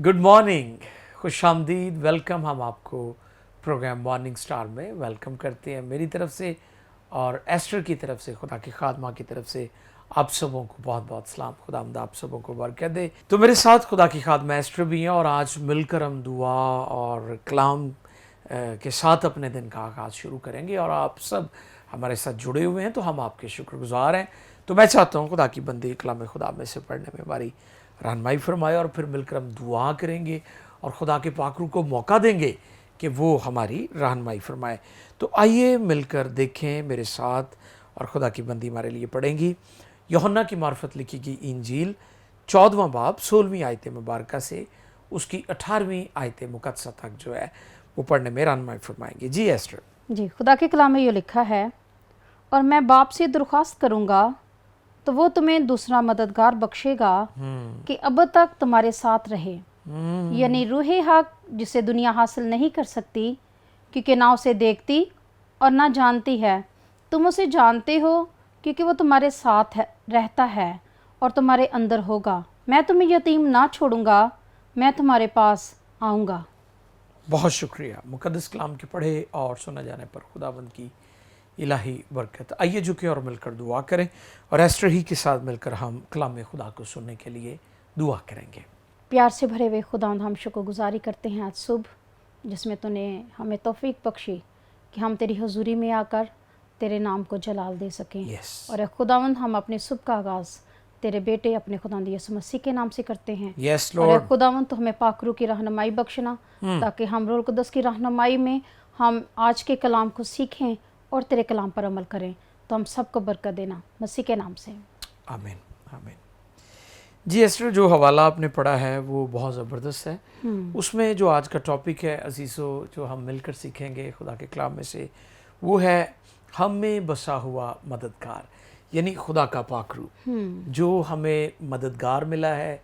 Good morning, खुश आमदीद, welcome. हम आपको प्रोग्राम मॉर्निंग स्टार में वेलकम करते हैं मेरी तरफ से और एस्टर की तरफ से, खुदा की खादमा की तरफ से आप सबों को बहुत बहुत सलाम। खुदावंद आप सबों को बरकत दे। तो मेरे साथ खुदा की खादमा एस्टर भी हैं और आज मिलकर हम दुआ और कलाम के साथ अपने दिन का आगाज़ शुरू करेंगे और आप सब हमारे साथ जुड़े हुए हैं तो हम आपके शुक्रगुजार हैं। तो मैं चाहता हूँ खुदा की बंदी कलाम खुदा में से पढ़ने में हमारी रहनुमाई फरमाए और फिर मिलकर हम दुआ करेंगे और खुदा के पाकरू को मौका देंगे कि वो हमारी रहनुमाई फरमाए। तो आइए मिलकर देखें मेरे साथ और खुदा की बंदी हमारे लिए पढ़ेंगी यूहन्ना की मार्फत लिखी गई इंजील 14वां बाब 16वीं आयत मुबारक से उसकी 18वीं आयत मुकद्दसा तक जो है वो पढ़ने में रहनुमाई फरमाएंगे। जी एस्टर। जी, खुदा के कलाम में ये लिखा है, और मैं बाप से दरख्वास्त करूंगा तो वो तुम्हें दूसरा मददगार बख्शेगा कि अब तक तुम्हारे साथ रहे, यानी रूहे हक, जिसे दुनिया हासिल नहीं कर सकती क्योंकि ना उसे देखती और ना जानती है। तुम उसे जानते हो क्योंकि वो तुम्हारे साथ रहता है और तुम्हारे अंदर होगा। मैं तुम्हें यतीम ना छोड़ूंगा, मैं तुम्हारे पास आऊँगा। बहुत शुक्रिया। मुकद्दस कलाम के पढ़े और सुना जाने पर खुदाबंद की इलाही बरकत। आइए झुके और मिलकर दुआ करें और एस्टर ही के साथ मिलकर हम कलाम खुदा को सुनने के लिए दुआ करेंगे। प्यार से भरे हुए खुदावंद, हम शुक्रगुजारी करते हैं आज सुबह जिसमें तूने हमें तौफीक बख्शी कि हम तेरी हुजूरी में आकर तेरे नाम को जलाल दे सकें। और ए खुदावंद, हम अपने सुबह का आगाज़ तेरे बेटे अपने खुदावंद यीशु मसीह के नाम से करते हैं। और ए खुदावंद, तो हमें पाकरू की रहनुमाई बख्शना ताकि हम रूह कुद्दस की रहनुमाई में हम आज के कलाम को सीखें और तेरे कलाम पर अमल करें। तो हम सबको बरकत देना मसीह के नाम से, आमीन आमीन। जी एस्टर, जो हवाला आपने पढ़ा है वो बहुत ज़बरदस्त है। उसमें जो आज का टॉपिक है अजीज़ो, जो हम मिलकर सीखेंगे खुदा के कलाम में से, वो है हम में बसा हुआ मददगार, यानी खुदा का पाकरू जो हमें मददगार मिला है,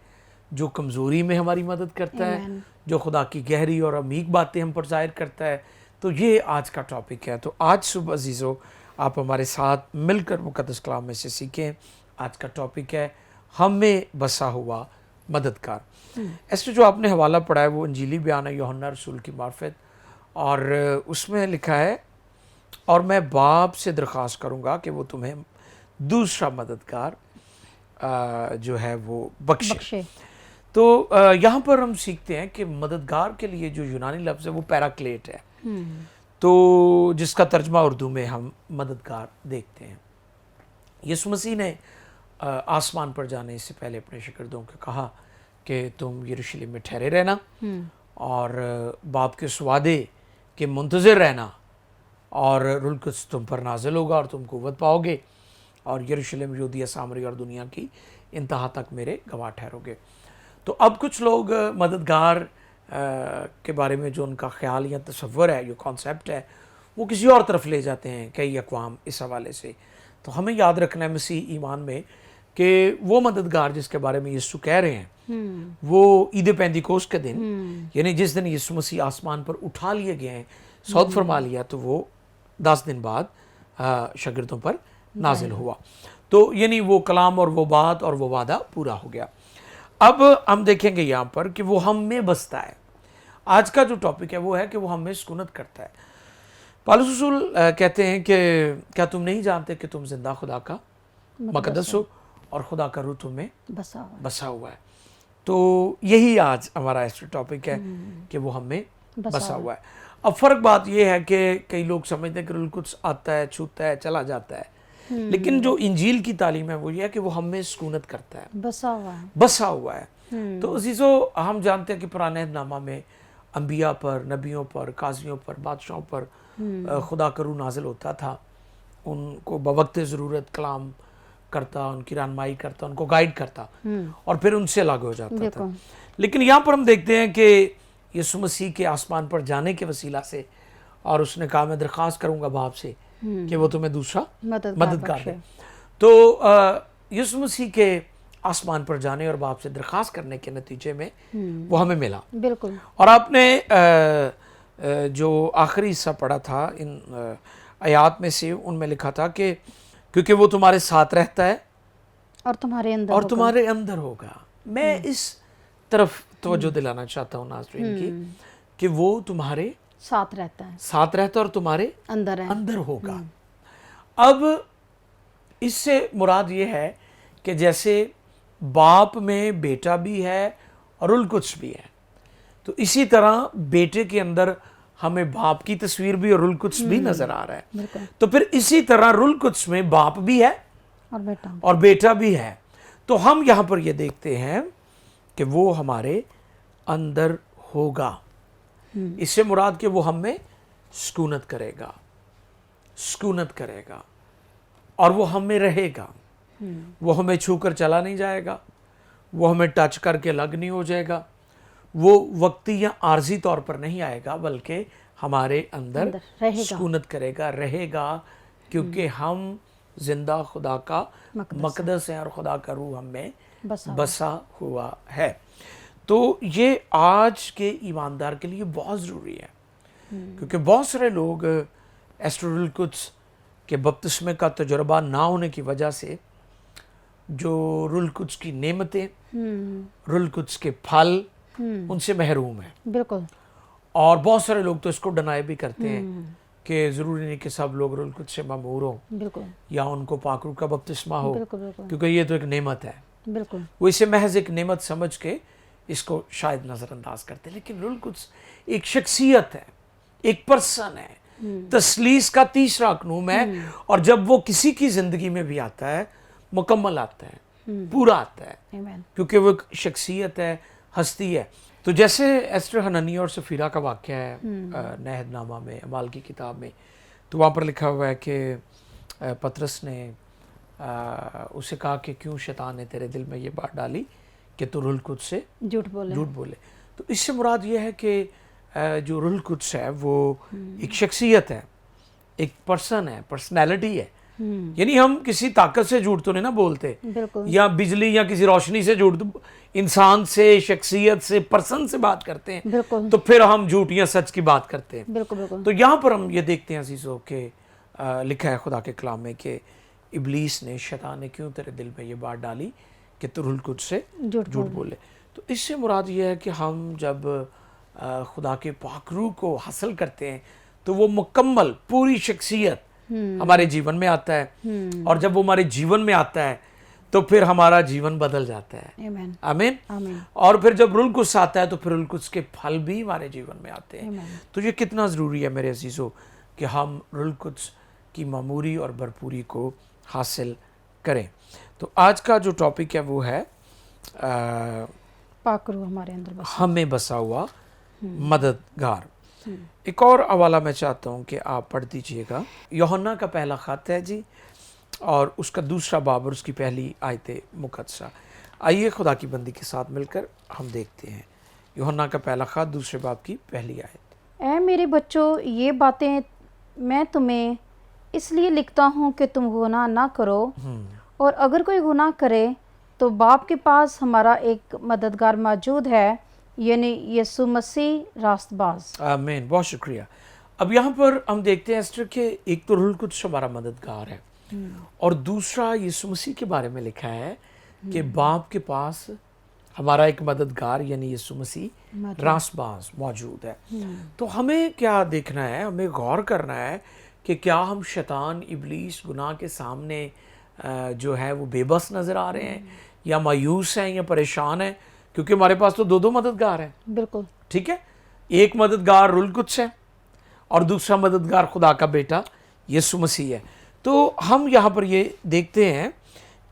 जो कमज़ोरी में हमारी मदद करता है, जो खुदा की गहरी और अमीक बातें हम पर ज़ाहिर करता है। तो ये आज का टॉपिक है। तो आज सुबह अजीज़ो आप हमारे साथ मिलकर मुकद्दस कलाम में से सीखें। आज का टॉपिक है हम में बसा हुआ मददगार। ऐसे जो आपने हवाला पढ़ा है वो इंजीली बयान है यूहन्ना रसूल की मार्फत, और उसमें लिखा है, और मैं बाप से दरख्वास्त करूँगा कि वो तुम्हें दूसरा मददगार जो है वो बख्शे। तो यहाँ पर हम सीखते हैं कि मददगार के लिए जो यूनानी लफ्ज़ है वो पैराक्लेट है, तो जिसका तर्जमा उर्दू में हम मददगार देखते हैं। यीशु मसीह ने आसमान पर जाने से पहले अपने शागिर्दों को कहा कि तुम यरूशलेम में ठहरे रहना और बाप के स्वादे के मुंतज़िर रहना, और रूह कुद्दस तुम पर नाजिल होगा और तुम कुव्वत पाओगे और यरूशलेम, यहूदिया, सामरी और दुनिया की इंतहा तक मेरे गवाह ठहरोगे। तो अब कुछ लोग मददगार के बारे में जो उनका ख्याल या तसव्वुर है, जो कॉन्सेप्ट है, वो किसी और तरफ ले जाते हैं कई अक़वाम इस हवाले से। तो हमें याद रखना है मसीह ईमान में कि वो मददगार जिसके बारे में यीशु कह रहे हैं वो ईद पेंतिकोस्त के दिन, यानी जिस दिन यीशु मसीह आसमान पर उठा लिए गए हैं, सौद फरमा लिया, तो वो 10 दिन बाद शागिर्दों पर नाजिल हुआ। तो यानी वो कलाम और वो बात और वो वादा पूरा हो गया। अब हम देखेंगे यहाँ पर कि वो हम में बसता है। आज का जो टॉपिक है वो है कि वो हम में सुकूनत करता है। पौलुस रसूल कहते हैं कि क्या तुम नहीं जानते कि तुम जिंदा खुदा का मुकद्दस हो और खुदा का रूह तुम में बसा हुआ है। तो यही आज हमारा ऐसा टॉपिक है कि वो हम में बसा हुआ है। अब फ़र्क बात यह है कि कई लोग समझते हैं कि रूह कुद्दस आता है, छूता है, चला जाता है, लेकिन जो इंजील की तालीम है वो ये है कि वो हम में सुकूनत करता है, बसा हुआ है। तो अजीज़ो, हम जानते हैं कि पुराने नामा में अंबिया पर, नबियों पर, काजियों पर, बादशाहों पर खुदा का रूह नाजिल होता था, उनको बवक्त ज़रूरत कलाम करता, उनकी रहनुमाई करता, उनको गाइड करता और फिर उनसे अलग हो जाता था। लेकिन यहाँ पर हम देखते हैं कि यीशु मसीह के आसमान पर जाने के वसीला से, और उसने कहा मैं दरख्वास्त करूँगा बाप से कि वो तुम्हें दूसरा मददगार दे। तो यीशु मसीह के आसमान पर जाने और बाप से दरख्वास्त करने के नतीजे में वो हमें मिला। बिल्कुल। और आपने जो आखिरी हिस्सा पढ़ा था इन आयात में से, उनमें लिखा था कि क्योंकि वो तुम्हारे साथ रहता है और तुम्हारे अंदर होगा। मैं इस तरफ तवज्जो दिलाना चाहता हूँ नाज़रीन की कि वो तुम्हारे साथ रहता है, साथ रहता है और तुम्हारे अंदर है। अंदर होगा। अब इससे मुराद ये है कि जैसे बाप में बेटा भी है और रुल कुद्स भी है, तो इसी तरह बेटे के अंदर हमें बाप की तस्वीर भी और रुल कुद्स भी नजर आ रहा है। बिल्कुल। तो फिर इसी तरह रुल कुद्स में बाप भी है और बेटा भी है। तो हम यहाँ पर ये देखते हैं कि वो हमारे अंदर होगा। इससे मुराद कि वो हमें सुकूनत करेगा, सुकूनत करेगा और वो हमें रहेगा। वो हमें छू कर चला नहीं जाएगा, वो हमें टच करके अलग नहीं हो जाएगा, वो वक्ती या आर्जी तौर पर नहीं आएगा, बल्कि हमारे अंदर सुकूनत करेगा, रहेगा, क्योंकि हम जिंदा खुदा का मकदस हैं और खुदा का रूह हमें बसा हुआ है। तो ये आज के ईमानदार के लिए बहुत ज़रूरी है, क्योंकि बहुत सारे लोग एस्ट्रोल कुद्स के बपतिस्मे का तजुर्बा ना होने की वजह से जो रुल कुद्स की नेमतें, रुल कुद्स के फल, उनसे महरूम है। बिल्कुल। और बहुत सारे लोग तो इसको डिनाई भी करते हैं कि ज़रूरी नहीं कि सब लोग रुल कुद्स से मामूर हों, बिल्कुल, या उनको पाक रूह का बपतिस्मा हो, बिल्कुल, क्योंकि ये तो एक नेमत है। बिल्कुल। वो इसे महज एक नेमत समझ के इसको शायद नज़रअंदाज करते हैं, लेकिन रुल कुद्स एक शख्सियत है, एक पर्सन है, तस्लीस का तीसरा अकनूम है, और जब वो किसी की ज़िंदगी में भी आता है मुकम्मल आता है, पूरा आता है, क्योंकि वो एक शख्सियत है, हस्ती है। तो जैसे एस्टर हननिया और सफ़ीरा का वाक़या है नहदनामा में, अमाल की किताब में, तो वहाँ पर लिखा हुआ है कि पतरस ने उसे कहा कि क्यों शैतान ने तेरे दिल में ये बात डाली कि तू रुल कुद्स से झूठ बोले। तो इससे मुराद ये है कि जो रुल कुद्स है वो एक शख्सियत है, एक पर्सन है, पर्सनैलिटी है। यानी हम किसी ताकत से झूठ तो नहीं ना बोलते, या बिजली या किसी रोशनी से झूठ, इंसान से, शख्सियत से, पर्सन से बात करते हैं, तो फिर हम झूठ या सच की बात करते हैं। बिल्कुल। तो यहाँ पर हम ये देखते हैं अजीजों के लिखा है खुदा के कलाम में कि इब्लीस ने, शैतान ने क्यों तेरे दिल में ये बात डाली कि तू रुल कुद्स से झूठ बोले। तो इससे मुराद ये है कि हम जब खुदा के पाक रूह को हासिल करते हैं तो वो मुकम्मल पूरी शख्सियत हमारे जीवन में आता है, और जब वो हमारे जीवन में आता है तो फिर हमारा जीवन बदल जाता है। आमीन। और फिर जब रुल कुद्स आता है तो फिर रुल कुद्स के फल भी हमारे जीवन में आते हैं। तो ये कितना ज़रूरी है मेरे अजीज़ों कि हम रुल कुद्स की मामूरी और भरपूरी को हासिल करें। तो आज का जो टॉपिक है वो है पाक रूह हमारे अंदर हमें बसा हुआ मददगार। एक और हवाला मैं चाहता हूँ कि आप पढ़ दीजिएगा। यूहन्ना का पहला ख़त है जी, और उसका दूसरा बाब और उसकी पहली आयत मुक़द्दसा। आइए खुदा की बंदी के साथ मिलकर हम देखते हैं यूहन्ना का पहला ख़त दूसरे बाब की पहली आयत। ऐ मेरे बच्चों, ये बातें मैं तुम्हें इसलिए लिखता हूँ कि तुम गुनाह ना करो, और अगर कोई गुनाह करे तो बाप के पास हमारा एक मददगार मौजूद है, यानी यीशु मसीह रास्तबाज। आमीन, बहुत शुक्रिया। अब यहाँ पर हम देखते हैं एस्टर के एक तो रुल कुद्स हमारा मददगार है, और दूसरा यीशु मसीह के बारे में लिखा है कि बाप के पास हमारा एक मददगार यानी यीशु मसीह रास्तबाज मौजूद है। तो हमें क्या देखना है, हमें गौर करना है कि क्या हम शैतान, इब्लीस, गुनाह के सामने जो है वो बेबस नज़र आ रहे हैं, या मायूस हैं, या परेशान हैं, क्योंकि हमारे पास तो दो मददगार हैं। बिल्कुल ठीक है, एक मददगार रुल कुद्स है और दूसरा मददगार खुदा का बेटा यीशु मसीह है। तो हम यहाँ पर ये देखते हैं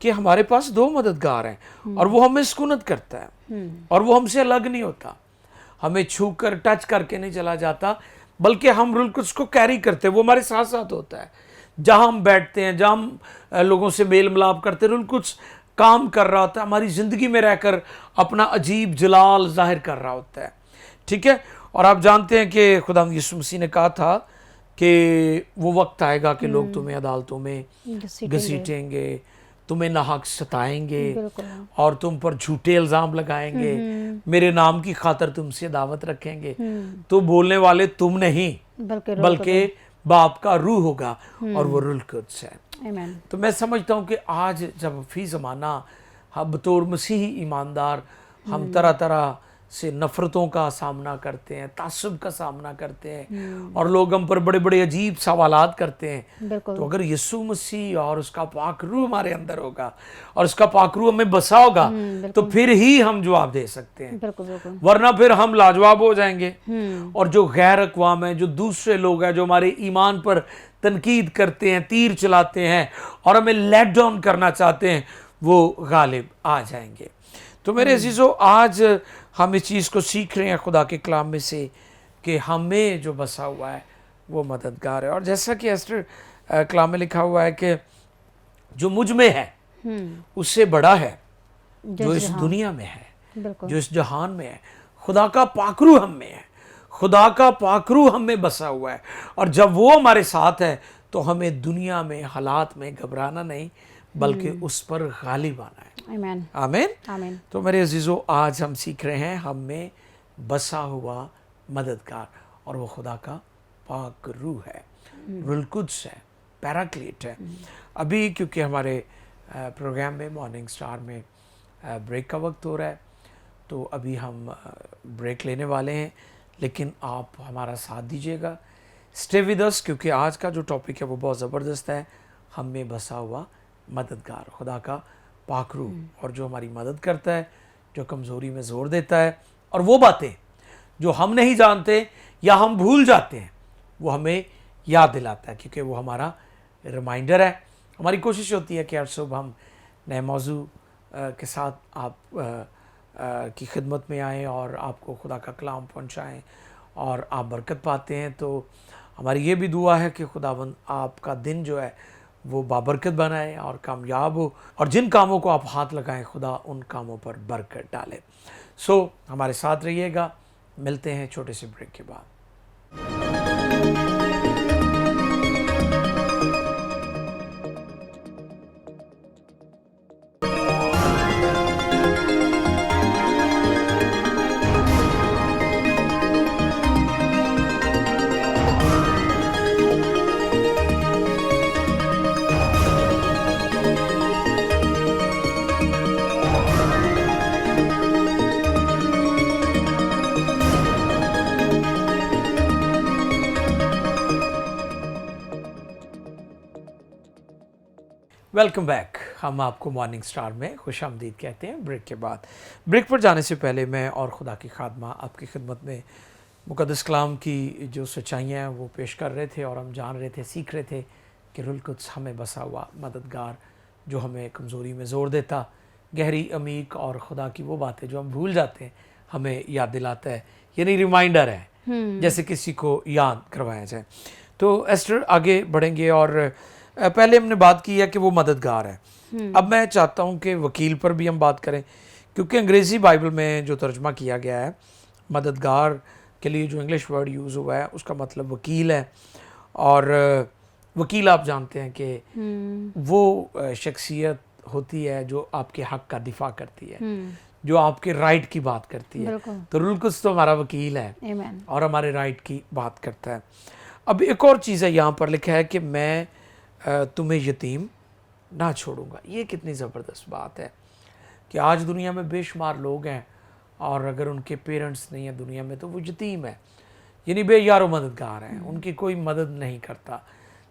कि हमारे पास दो मददगार हैं, और वो हमें सुकूनत करता है, और वो हमसे अलग नहीं होता, हमें छू कर टच करके नहीं चला जाता, बल्कि हम रुल कुद्स को कैरी करते हैं, वो हमारे साथ साथ होता है। जहाँ हम बैठते हैं, जहाँ हम लोगों से मेल मिलाप करते हैं, रुल कुद्स काम कर रहा होता है, हमारी ज़िंदगी में रहकर अपना अजीब जलाल जाहिर कर रहा होता है। ठीक है, और आप जानते हैं कि खुदा यीशु मसीह ने कहा था कि वो वक्त आएगा कि लोग तुम्हें अदालतों में घसीटेंगे, तुम्हें नाहक सताएंगे, और तुम पर झूठे इल्ज़ाम लगाएंगे, मेरे नाम की खातर तुमसे दावत रखेंगे। तो बोलने वाले तुम नहीं, बल्कि बाप का रूह होगा, और वो रुल कुद्स है। तो मैं समझता हूँ कि आज जब फी ज़माना हम बतौर मसीही ईमानदार हम तरह तरह سے نفرتوں کا سامنا کرتے ہیں, تعصب کا سامنا کرتے ہیں, اور لوگ ہم پر بڑے بڑے عجیب سوالات کرتے ہیں. بالکل. تو اگر یسوع مسیح اور اس کا پاک روح ہمارے اندر ہوگا اور اس کا پاک روح ہمیں بسا ہوگا تو پھر ہی ہم جواب دے سکتے ہیں. بالکل بالکل. ورنہ پھر ہم لاجواب ہو جائیں گے. اور جو غیر اقوام ہیں, جو دوسرے لوگ ہیں, جو ہمارے ایمان پر تنقید کرتے ہیں, تیر چلاتے ہیں اور ہمیں لیٹ ڈاؤن کرنا چاہتے ہیں, وہ غالب آ جائیں گے. تو میرے عزیزو, آج ہم اس چیز کو سیکھ رہے ہیں خدا کے کلام میں سے کہ ہمیں جو بسا ہوا ہے وہ مددگار ہے. اور جیسا کہ ایسٹر کلام میں لکھا ہوا ہے کہ جو مجھ میں ہے اس سے بڑا ہے جو اس دنیا میں ہے, بالکل. جو اس جہان میں ہے. خدا کا پاک روح ہم میں ہے, خدا کا پاک روح ہم میں بسا ہوا ہے, اور جب وہ ہمارے ساتھ ہے تو ہمیں دنیا میں حالات میں گھبرانا نہیں بلکہ اس پر غالب آنا ہے. آمین. آمین. آمین. تو میرے عزیزو, آج ہم سیکھ رہے ہیں ہم میں بسا ہوا مددگار, اور وہ خدا کا پاک روح ہے, روح القدس ہے, پیراکلیٹ ہے. ابھی کیونکہ ہمارے پروگرام میں مارننگ سٹار میں بریک کا وقت ہو رہا ہے, تو ابھی ہم بریک لینے والے ہیں, لیکن آپ ہمارا ساتھ دیجیے گا, اسٹے ود اس, کیونکہ آج کا جو ٹاپک ہے وہ بہت زبردست ہے. ہم میں بسا ہوا مددگار, خدا کا پاک روح, اور جو ہماری مدد کرتا ہے, جو کمزوری میں زور دیتا ہے, اور وہ باتیں جو ہم نہیں جانتے یا ہم بھول جاتے ہیں وہ ہمیں یاد دلاتا ہے, کیونکہ وہ ہمارا ریمائنڈر ہے. ہماری کوشش ہوتی ہے کہ ہر صبح ہم نئے موضوع کے ساتھ آپ کی خدمت میں آئیں اور آپ کو خدا کا کلام پہنچائیں اور آپ برکت پاتے ہیں. تو ہماری یہ بھی دعا ہے کہ خداوند آپ کا دن جو ہے وہ بابرکت بنائے اور کامیاب ہو, اور جن کاموں کو آپ ہاتھ لگائیں خدا ان کاموں پر برکت ڈالے. سو ہمارے ساتھ رہیے گا, ملتے ہیں چھوٹے سے بریک کے بعد. Welcome back. ہم آپ کو مارننگ سٹار میں خوش آمدید کہتے ہیں بریک کے بعد. بریک پر جانے سے پہلے میں اور خدا کی خادمہ آپ کی خدمت میں مقدس کلام کی جو سچائیاں ہیں وہ پیش کر رہے تھے, اور ہم جان رہے تھے, سیکھ رہے تھے کہ روح القدس ہمیں بسا ہوا مددگار, جو ہمیں کمزوری میں زور دیتا, گہری عمیق اور خدا کی وہ باتیں جو ہم بھول جاتے ہیں ہمیں یاد دلاتا ہے, یعنی ریمائنڈر ہے, جیسے کسی کو یاد کروایا جائے. تو ایسٹر آگے بڑھیں گے, اور پہلے ہم نے بات کی ہے کہ وہ مددگار ہے. اب میں چاہتا ہوں کہ وکیل پر بھی ہم بات کریں, کیونکہ انگریزی بائبل میں جو ترجمہ کیا گیا ہے مددگار کے لیے, جو انگلش ورڈ یوز ہوا ہے اس کا مطلب وکیل ہے. اور وکیل آپ جانتے ہیں کہ وہ شخصیت ہوتی ہے جو آپ کے حق کا دفاع کرتی ہے, جو آپ کے رائٹ کی بات کرتی ہے. تو روح القدس تو ہمارا وکیل ہے اور ہمارے رائٹ کی بات کرتا ہے. اب ایک اور چیز ہے یہاں پر لکھا ہے کہ میں تمہیں یتیم نہ چھوڑوں گا. یہ کتنی زبردست بات ہے کہ آج دنیا میں بے شمار لوگ ہیں, اور اگر ان کے پیرنٹس نہیں ہیں دنیا میں تو وہ یتیم ہیں, یعنی بے یار و مددگار ہیں, ان کی کوئی مدد نہیں کرتا.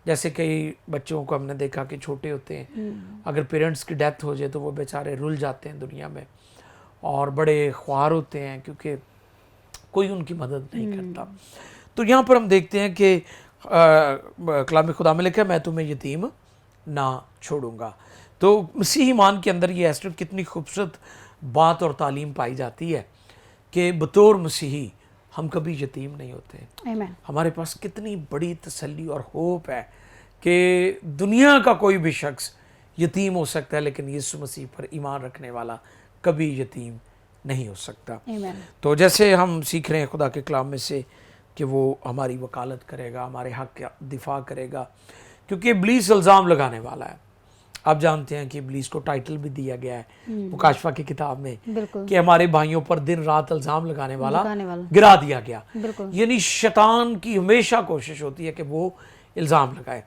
جیسے کئی بچوں کو ہم نے دیکھا کہ چھوٹے ہوتے ہیں, اگر پیرنٹس کی ڈیتھ ہو جائے تو وہ بیچارے رل جاتے ہیں دنیا میں, اور بڑے خوار ہوتے ہیں کیونکہ کوئی ان کی مدد نہیں کرتا. تو یہاں پر ہم دیکھتے ہیں کہ کلام خدا میں لکھا ہے میں تمہیں یتیم نہ چھوڑوں گا. تو مسیحی ایمان کے اندر یہ ایسٹر کتنی خوبصورت بات اور تعلیم پائی جاتی ہے کہ بطور مسیحی ہم کبھی یتیم نہیں ہوتے. ہمارے پاس کتنی بڑی تسلی اور ہوپ ہے کہ دنیا کا کوئی بھی شخص یتیم ہو سکتا ہے, لیکن یسوع مسیح پر ایمان رکھنے والا کبھی یتیم نہیں ہو سکتا. تو جیسے ہم سیکھ رہے ہیں خدا کے کلام میں سے کہ وہ ہماری وکالت کرے گا, ہمارے حق کا دفاع کرے گا, کیونکہ ابلیس الزام لگانے والا ہے. آپ جانتے ہیں کہ ابلیس کو ٹائٹل بھی دیا گیا ہے مکاشفہ کی کتاب میں کہ ہمارے بھائیوں پر دن رات الزام لگانے والا گرا دیا گیا. یعنی شیطان کی ہمیشہ کوشش ہوتی ہے کہ وہ الزام لگائے.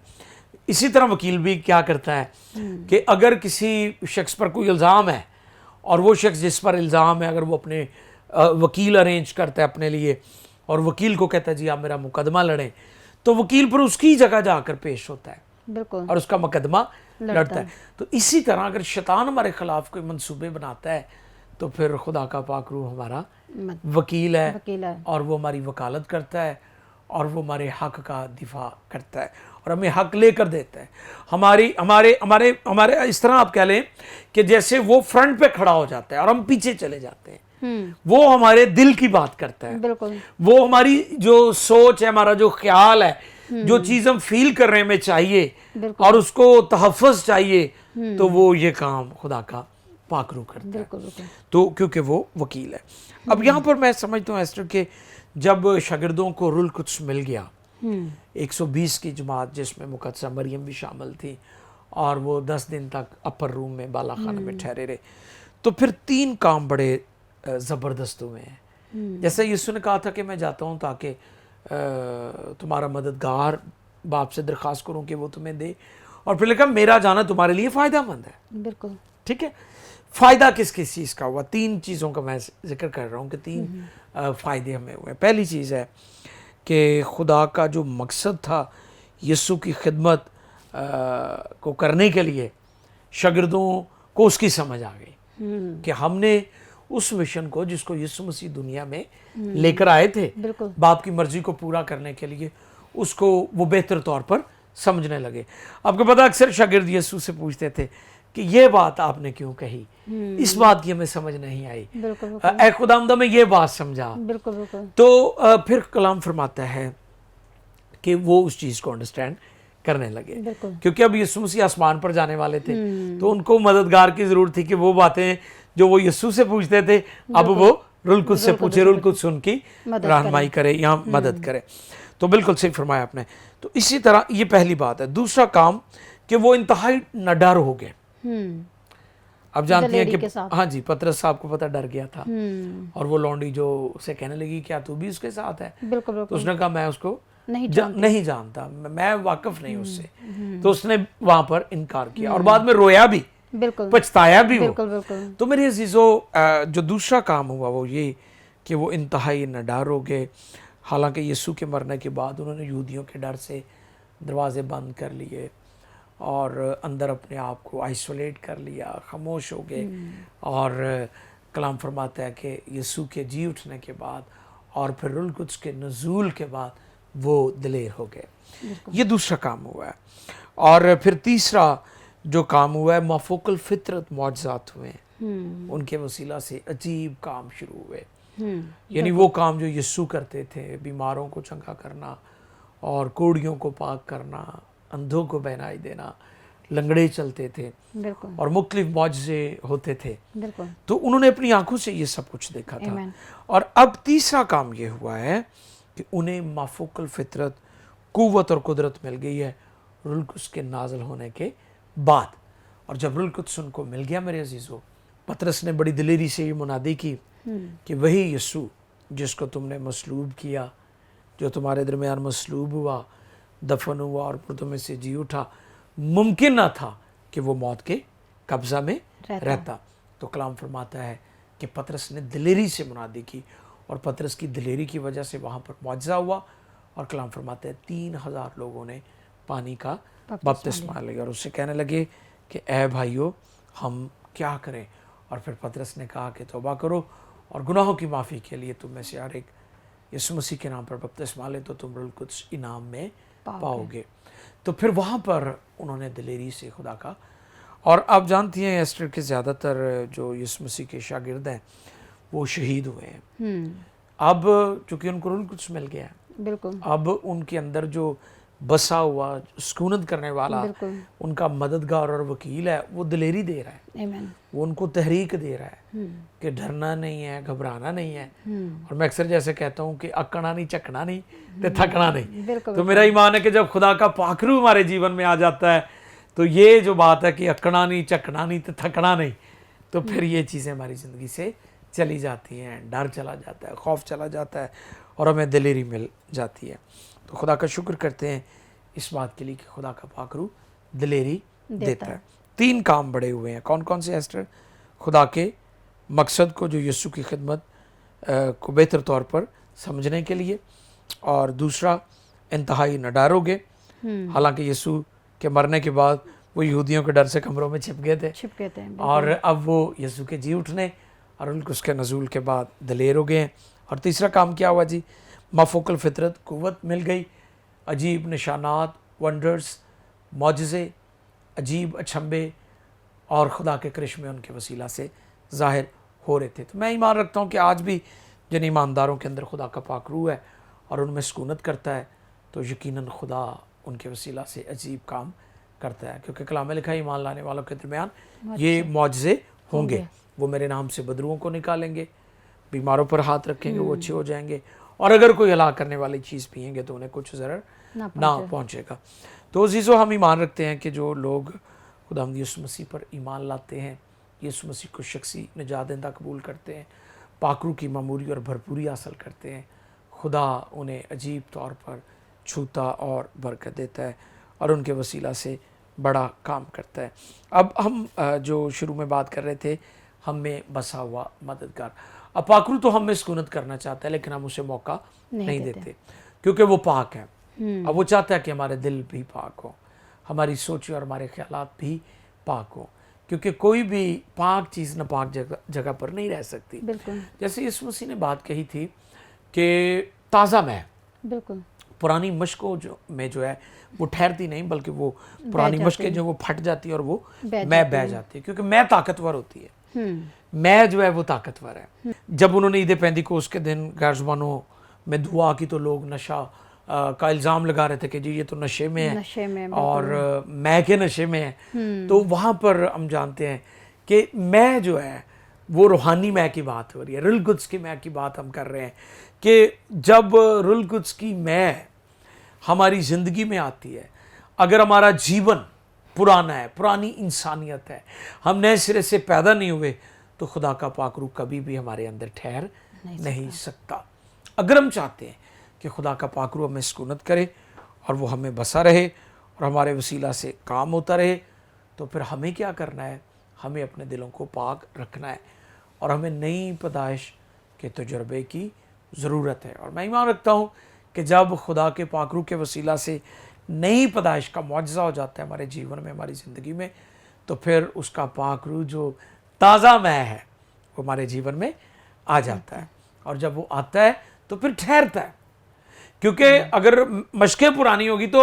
اسی طرح وکیل بھی کیا کرتا ہے کہ اگر کسی شخص پر کوئی الزام ہے اور وہ شخص جس پر الزام ہے اگر وہ اپنے वकील अरेंज करता है अपने लिए और वकील को कहता है जी आप मेरा मुकदमा लड़ें, तो वकील पर उसकी जगह जाकर पेश होता है बिल्कुल और उसका मुकदमा लड़ता है। तो इसी तरह अगर शैतान हमारे खिलाफ कोई मंसूबे बनाता है तो फिर खुदा का पाक रूह हमारा वकील है और वो हमारी वकालत करता है और वो हमारे हक का दिफा करता है और हमें हक लेकर देता है। हमारी हमारे हमारे हमारे इस तरह आप कह लें कि जैसे वो फ्रंट पे खड़ा हो जाता है और हम पीछे चले जाते हैं। वो हमारे दिल की बात करता है, बिल्कुल वो हमारी जो सोच है, हमारा जो ख्याल है, जो चीज़ हम फील करने में चाहिए और उसको तहफ़्फ़ुज़ चाहिए, तो वो ये काम खुदा का पाक रूह करता है। तो क्योंकि वो वकील है। अब यहाँ पर मैं समझता हूँ एस्टर के जब शागिर्दों को रुल कुद्स मिल गया, 120 की जमात जिसमें मुकद्दसा मरियम भी शामिल थी और वो 10 दिन तक अपर रूम में बाला खाना में ठहरे रहे, तो फिर 3 काम बड़े ज़बरदस्त हुए हैं। जैसे यीशु ने कहा था कि मैं जाता हूँ ताकि तुम्हारा मददगार बाप से दरख्वास्त करूँ कि वो तुम्हें दे, और फिर लिखा मेरा जाना तुम्हारे लिए फ़ायदेमंद है। बिल्कुल ठीक है, फ़ायदा किस किस चीज़ का हुआ? 3 चीज़ों का मैं जिक्र कर रहा हूँ कि 3 फ़ायदे हमें हुए। पहली चीज़ है कि खुदा का जो मकसद था यीशु की खिदमत को करने के लिए शागिर्दों को उसकी समझ आ गई कि हमने उस मिशन को जिसको यीशु मसीह दुनिया में लेकर आए थे बाप की मर्जी को पूरा करने के लिए, उसको वो बेहतर तौर पर समझने लगे। आपको पता अक्सर शागिर्द यीशु से पूछते थे कि ये बात आपने क्यों कही, इस बात की हमें समझ नहीं आई, ऐ खुदावंद में ये बात समझा। तो फिर कलाम फरमाता है कि वो उस चीज़ को अंडरस्टैंड करने लगे, क्योंकि अब यीशु मसीह आसमान पर जाने वाले थे तो उनको मददगार की ज़रूरत थी कि वो बातें जो वो यीशु से पूछते थे अब वो रुल कुद्स से पूछे, रुल कुद्स उनकी रहनुमाई करे या मदद करे। तो बिल्कुल सही फरमाया आपने। तो इसी तरह ये पहली बात है। दूसरा काम कि वो इंतहाई निडर हो गए। अब जानती हैं कि हाँ जी, पतरस साहब को पता डर गया था और वो लौंडी जो उसे कहने लगी क्या तू भी उसके साथ है, तो उसने कहा मैं उसको नहीं जानता, मैं वाकिफ नहीं उससे। तो उसने वहां पर इनकार किया और बाद में रोया भी, पछताया भी वो। तो मेरे अजीजों, जो दूसरा काम हुआ वो ये कि वो इंतहाई निडर हो गए। हालांकि यीशु के मरने के बाद उन्होंने यहूदियों के डर से दरवाजे बंद कर लिए और अंदर अपने आप को आइसोलेट कर लिया, खामोश हो गए। और कलाम फरमाता है कि यीशु के जी उठने के बाद और फिर रुल कुद्स के नज़ूल के बाद वो दिलेर हो गए। ये दूसरा काम हुआ है। और फिर तीसरा जो काम हुआ है, माफूकल फितरत मौजज़ात हुए हैं, उनके वसीला से अजीब काम शुरू हुए। यानी वो काम जो यीशु करते थे, बीमारों को चंगा करना और कोड़ियों को पाक करना, अंधों को बहनाई देना, लंगड़े चलते थे और मुख्तलिफ मौजज़े होते थे। तो उन्होंने अपनी आंखों से ये सब कुछ देखा था। और अब तीसरा काम ये हुआ है कि उन्हें माफूकल फितरत, कुव्वत और कुदरत मिल गई है रुल कुद्स के नाज़िल होने के बाद। और जब रुल कुद्स उनको मिल गया मेरे अजीज़ों, पतरस ने बड़ी दिलेरी से ये मुनादी की कि वही यीशु जिसको तुमने मसलूब किया, जो तुम्हारे दरमियान मसलूब हुआ, दफन हुआ और मुर्दों में से जी उठा, मुमकिन ना था कि वो मौत के कब्ज़ा में रहता। तो कलाम फरमाता है कि पतरस ने दिलेरी से मुनादी की और पतरस की दिलेरी की वजह से वहाँ पर मुआज़ा हुआ। और कलाम फरमाता है 3000 लोगों ने पानी का बपतिस्मा लिया और उससे कहने लगे कि ऐ भाइयों हम क्या करें। और फिर पतरस ने कहा कि तौबा करो और गुनाहों की माफ़ी के लिए तुम में से हर एक यीशु मसीह के नाम पर बपतिस्मा ले तो तुम रुल कुद्स इनाम में पाओगे। तो फिर वहाँ पर उन्होंने दिलेरी से खुदा का, और आप जानती हैं एस्टर के ज़्यादातर जो यीशु मसीह के शागिर्द हैं वो शहीद हुए हैं। अब चूँकि उनको रुल कुद्स मिल गया है, अब उनके अंदर जो बसा हुआ सुकूनत करने वाला उनका मददगार और वकील है वो दिलेरी दे रहा है, वो उनको तहरीक दे रहा है कि डरना नहीं है, घबराना नहीं है। और मैं अक्सर जैसे कहता हूँ कि अकना नहीं, चकना नहीं, ते थकना नहीं। तो मेरा ईमान है कि जब खुदा का पाखरू हमारे जीवन में आ जाता है तो ये जो बात है कि अकना नहीं, चकना नहीं, ते थकना नहीं, तो फिर ये चीज़ें हमारी ज़िंदगी से चली जाती हैं, डर चला जाता है, खौफ चला जाता है और हमें दिलेरी मिल जाती है। तो खुदा का शुक्र करते हैं इस बात के लिए कि खुदा का पाकरू दिलेरी देता है। 3 काम बड़े हुए हैं। कौन कौन से एस्टर? खुदा के मकसद को जो यीशु की खिदमत को बेहतर तौर पर समझने के लिए, और दूसरा इंतहाई न डरोगे। हालांकि यीशु के मरने के बाद वो यहूदियों के डर से कमरों में छिप गए थे, और अब वो यीशु के जी उठने और उसके नज़ूल के बाद दलेर हो गए हैं। और तीसरा काम क्या हुआ जी? माफोकल फितरत कुव्वत मिल गई, अजीब निशानात, वंडर्स, मौजज़े, अजीब अचंभे और खुदा के करिश्मे उनके वसीला से ज़ाहिर हो रहे थे। तो मैं ईमान रखता हूँ कि आज भी जिन ईमानदारों के अंदर खुदा का पाक रूह है और उनमें सुकूनत करता है, तो यकीनन खुदा उनके वसीला से अजीब काम करता है, क्योंकि कलाम में लिखा है ईमान लाने वालों के दरमियान ये मौजज़े होंगे। वो मेरे नाम से बदरुओं को निकालेंगे, बीमारों पर हाथ रखेंगे वो अच्छे हो जाएंगे, और अगर कोई हलाक करने वाली चीज़ पिएंगे तो उन्हें कुछ ज़रर ना पहुँचेगा। तो अज़ीज़ों, हम ईमान रखते हैं कि जो लोग खुदावंद यीशु मसीह पर ईमान लाते हैं, यीशु मसीह को शख्सी निजात देंदा कबूल करते हैं, पाकरू की मामूरी और भरपूरी हासिल करते हैं, खुदा उन्हें अजीब तौर पर छूता और बरकत देता है और उनके वसीला से बड़ा काम करता है। अब हम जो शुरू में बात कर रहे थे, हम में बसा हुआ मददगार। अब पाकरू तो हम में सुकूनत करना चाहता है, लेकिन हम उसे मौका नहीं देते क्योंकि वो पाक है। अब वो चाहता है कि हमारे दिल भी पाक हो, हमारी सोचें और हमारे ख्यालात भी पाक हो, क्योंकि कोई भी पाक चीज़ नापाक जगह पर नहीं रह सकती। जैसे यीशु मसीह ने बात कही थी कि ताज़ा मैं, पुरानी मशकों में जो है वो ठहरती नहीं, बल्कि वो पुरानी मशकें जो वो फट जाती है और वो मैं बह जाती है, क्योंकि मैं ताकतवर होती है। मैं जो है वो ताकतवर है। जब उन्होंने ईद पेंतिकोस्त के दिन गैर ज़ुबानों में दुआ की तो लोग नशा का इल्ज़ाम लगा रहे थे कि जी ये तो नशे में है और मैं के नशे में है। तो वहाँ पर हम जानते हैं कि मैं जो है वो रूहानी मैं की बात हो रही है, रुल कुद्स की मैं की बात हम कर रहे हैं कि जब रुल कुद्स की मैं हमारी ज़िंदगी में आती है, अगर हमारा जीवन पुराना है, पुरानी इंसानियत है, हम नए सिरे से पैदा नहीं हुए, तो खुदा का पाक रूह कभी भी हमारे अंदर ठहर नहीं सकता। अगर हम चाहते हैं कि खुदा का पाक रूह हमें सुकूनत करे और वो हमें बसा रहे और हमारे वसीला से काम होता रहे, तो फिर हमें क्या करना है? हमें अपने दिलों को पाक रखना है और हमें नई पैदाइश के तजुर्बे की ज़रूरत है। और मैं ईमान रखता हूँ कि जब खुदा के पाक रूह के वसीला से नई पैदाइश का मुआजिज़ा हो जाता है हमारे जीवन में, हमारी ज़िंदगी में, तो फिर उसका पाक रूह जो ताज़ा मैं है वो हमारे जीवन में आ जाता है। और जब वो आता है तो फिर ठहरता है, क्योंकि अगर मशकें पुरानी होगी तो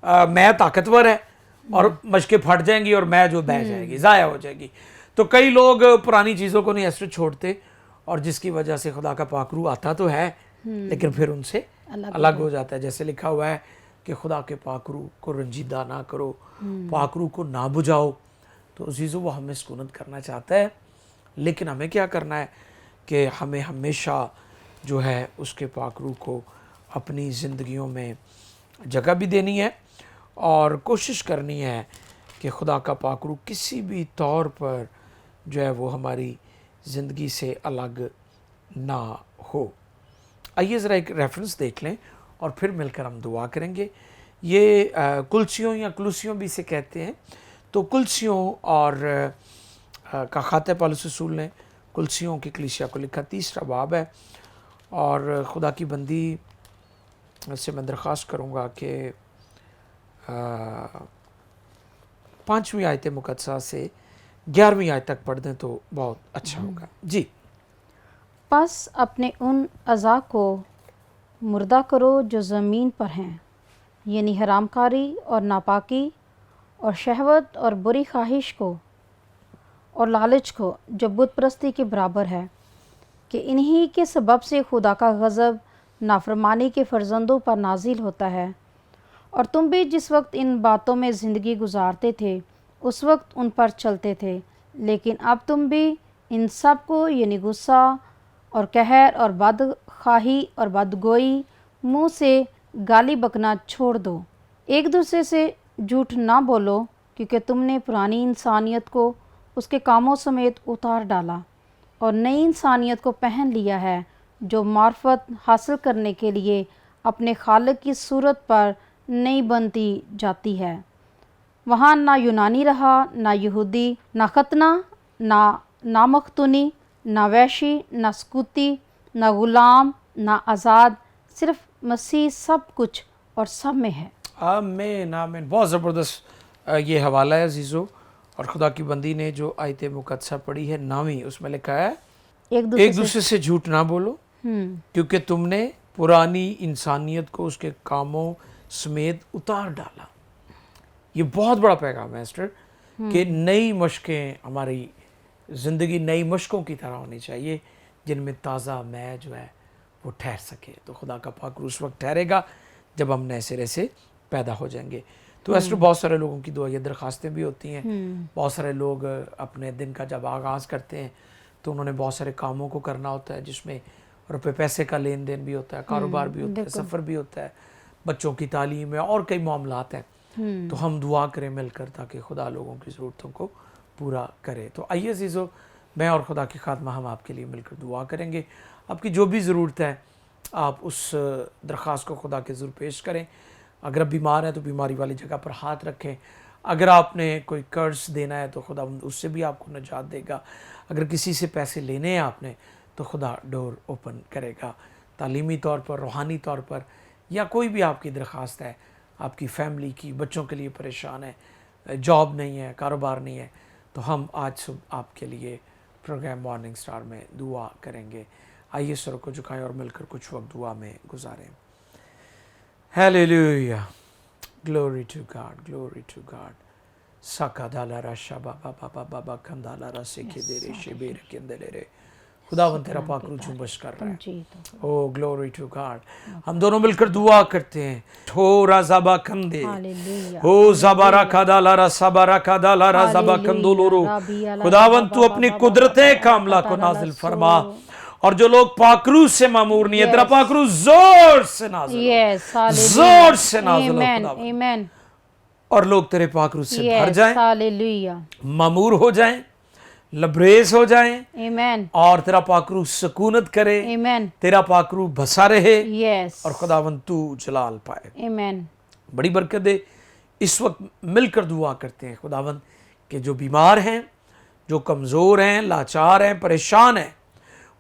मैं ताकतवर है और मशकें फट जाएंगी और मैं जो बह जाएगी, ज़ाया हो जाएगी। तो कई लोग पुरानी चीज़ों को नहीं ऐसे छोड़ते, और जिसकी वजह से खुदा का पाक रूह आता तो है लेकिन फिर उनसे अलग हो जाता है। जैसे लिखा हुआ है कि खुदा के पाक रूह को रंजीदा ना करो, पाक रूह को ना बुझाओ। तो अज़ीज़ों, वो हमें सुकूनत करना चाहता है, लेकिन हमें क्या करना है कि हमें हमेशा जो है उसके पाक रूह को अपनी ज़िंदगियों में जगह भी देनी है और कोशिश करनी है कि खुदा का पाक रूह किसी भी तौर पर जो है वो हमारी ज़िंदगी से अलग ना हो। आइए ज़रा एक रेफरेंस देख लें और फिर मिलकर हम दुआ करेंगे। ये कुलसियों या कुलसियों भी से कहते हैं। तो कुलसियों और का खाते पौलुस रसूल ने कुलसियों की कलीसिया को लिखा, 3 बाब है, और खुदा की बंदी से मैं दरख्वास्त करूँगा कि 5वीं आयत मुकद्दसा से 11वीं आयत तक पढ़ दें तो बहुत अच्छा होगा जी। बस अपने उन अज़ा को मुर्दा करो जो ज़मीन पर हैं, यानी हरामकारी और नापाकी और शहवत और बुरी ख्वाहिश को और लालच को, जो बुत परस्ती के बराबर है, कि इन्हीं के सबब से खुदा का गज़ब नाफरमानी के फ़र्जंदों पर नाजिल होता है। और तुम भी जिस वक्त इन बातों में ज़िंदगी गुजारते थे उस वक्त उन पर चलते थे, लेकिन अब तुम भी इन सब को, यानी गुस्सा और कहर और बदखाही और बदगोई, मुँह से गाली बकना छोड़ दो। एक दूसरे से झूठ ना बोलो, क्योंकि तुमने पुरानी इंसानियत को उसके कामों समेत उतार डाला और नई इंसानियत को पहन लिया है, जो मार्फत हासिल करने के लिए अपने खालिक की सूरत पर नहीं बनती जाती है। वहाँ ना यूनानी रहा, ना यहूदी, ना खतना, ना नामख्तुनी, ना वैशी, ना स्कूती, ना गुलाम ना आज़ाद, सिर्फ मसीह सब कुछ और सब में है। आमीन आमीन। बहुत ज़बरदस्त ये हवाला है अजीज़ो, और खुदा की बंदी ने जो आयत मुकद्दसा पढ़ी है 9वीं, उसमें लिखा है एक एक दूसरे से झूठ ना बोलो, हम्म, क्योंकि तुमने पुरानी इंसानियत को उसके कामों समेत उतार डाला। ये बहुत बड़ा पैगाम है एस्टर, कि नई मशकें हमारी ज़िंदगी नई मशकों की तरह होनी चाहिए, जिनमें ताज़ा मैं जो है वो ठहर सके। तो खुदा का पाक उस वक्त ठहरेगा जब हम नए सिरे से पैदा हो जाएंगे। तो एस्टर बहुत सारे लोगों की दुआ, ये दरख्वास्तें भी होती हैं। बहुत सारे लोग अपने दिन का जब आगाज़ करते हैं तो उन्होंने बहुत सारे कामों को करना होता है, जिसमें रुपए पैसे का लेन देन भी होता है, कारोबार भी होता है, सफ़र भी होता है, बच्चों की तालीम है, और कई मामलात हैं। तो हम दुआ करें मिलकर, ताकि खुदा लोगों की ज़रूरतों को पूरा करे। तो आइए अज़ीज़ो, मैं और खुदा की खादमा हम आपके लिए मिलकर दुआ करेंगे। आपकी जो भी ज़रूरत है आप उस दरख्वास्त को खुदा के ज़रूर पेश करें। अगर आप बीमार हैं तो बीमारी वाली जगह पर हाथ रखें। अगर आपने कोई कर्ज देना है तो खुदा उससे भी आपको निजात देगा। अगर किसी से पैसे लेने हैं आपने तो खुदा डोर ओपन करेगा। तालीमी तौर पर, रूहानी तौर पर, या कोई भी आपकी दरख्वास्त है, आपकी फैमिली की, बच्चों के लिए परेशान है, जॉब नहीं है, कारोबार नहीं है, तो हम आज सुबह आपके लिए प्रोग्राम मॉर्निंग स्टार में दुआ करेंगे। आइए सर को झुकाएं और मिलकर कुछ वक्त दुआ में गुजारें। Hallelujah, glory to God, glory to God. साकादाला राशा बाबा बाबा बाबा कंदाला रसे के देरे शिबेर के अंदर रे। खुदावंद तेरा पाक रूह जुम्बश कर रहा है। ओ ग्लोरी टू गॉड। हम दोनों मिलकर दुआ करते हैं। हो राज़ाबा कंदे, हो ज़बारा कादाला रसाबारा कादाला राज़ाबा कंदोलोरो। खुदावंद तू अपनी कुदरतें कामला को नाजिल फरमा, और जो लोग पाकरू से मामूर नहीं है, तेरा पाकरू जोर से नाजिल हो, जोर से नाजिल हो खुदावंद, और लोग तेरे पाकरू से भर जाएं, मामूर हो जाएं, लबरेज हो जाएं, आमीन, और तेरा पाकरू सुकूनत करे, आमीन, तेरा पाकरू बसा रहे, यस, और खुदावंद तू जलाल पाए। आमीन, बड़ी बरकत दे। इस वक्त मिलकर दुआ करते हैं खुदावंद कि जो बीमार हैं, जो कमज़ोर हैं, लाचार हैं, परेशान हैं,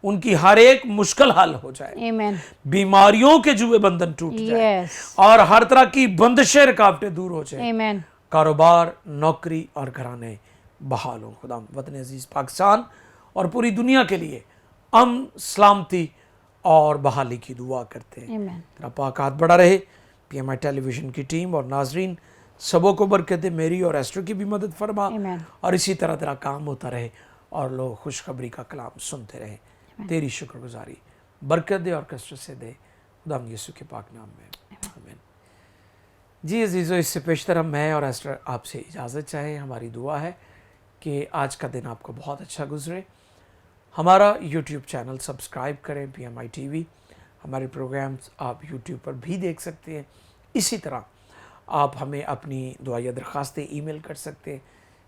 उनकी हर एक मुश्किल हल हो जाए, आमीन, बीमारियों के जुए बंधन टूट जाए, यस, और हर तरह की बंदिशें रुकावटें दूर हो जाए, आमीन, कारोबार, नौकरी और घराने बहाल हो। खुदा वतन अजीज पाकिस्तान और पूरी दुनिया के लिए अमन, सलामती और बहाली की दुआ करते हैं। आमीन, तेरा पाक हाथ बड़ा रहे। PMI टेलीविज़न की टीम और नाजरीन सबों को बरकत दे। मेरी और एस्टर की भी मदद फरमा, आमीन, और इसी तरह तेरा काम होता रहे और लोग खुशखबरी का कलाम सुनते रहे। तेरी शुक्रगुजारी बरकत दे और कसरत से दे, खुदा यीशु के पाक नाम में, आमीन। जी अजीज़ो, इससे पेशतर हम, मैं और एस्टर आपसे इजाज़त चाहें। हमारी दुआ है कि आज का दिन आपको बहुत अच्छा गुजरे। हमारा YouTube चैनल सब्सक्राइब करें, PMI TV। हमारे प्रोग्राम्स आप YouTube पर भी देख सकते हैं। इसी तरह आप हमें अपनी दुआ या दरख्वास्तें ईमेल कर सकते हैं।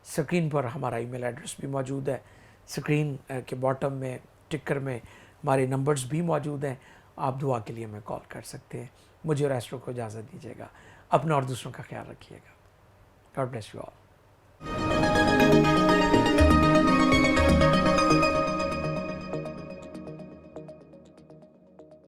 स्क्रीन पर हमारा ईमेल एड्रेस भी मौजूद है। स्क्रीन के बॉटम में टिकर में हमारे नंबर्स भी मौजूद हैं। आप दुआ के लिए हमें कॉल कर सकते हैं। मुझे और एस्ट्रो को इजाज़त दीजिएगा। अपना और दूसरों का ख्याल रखिएगा। God bless you all.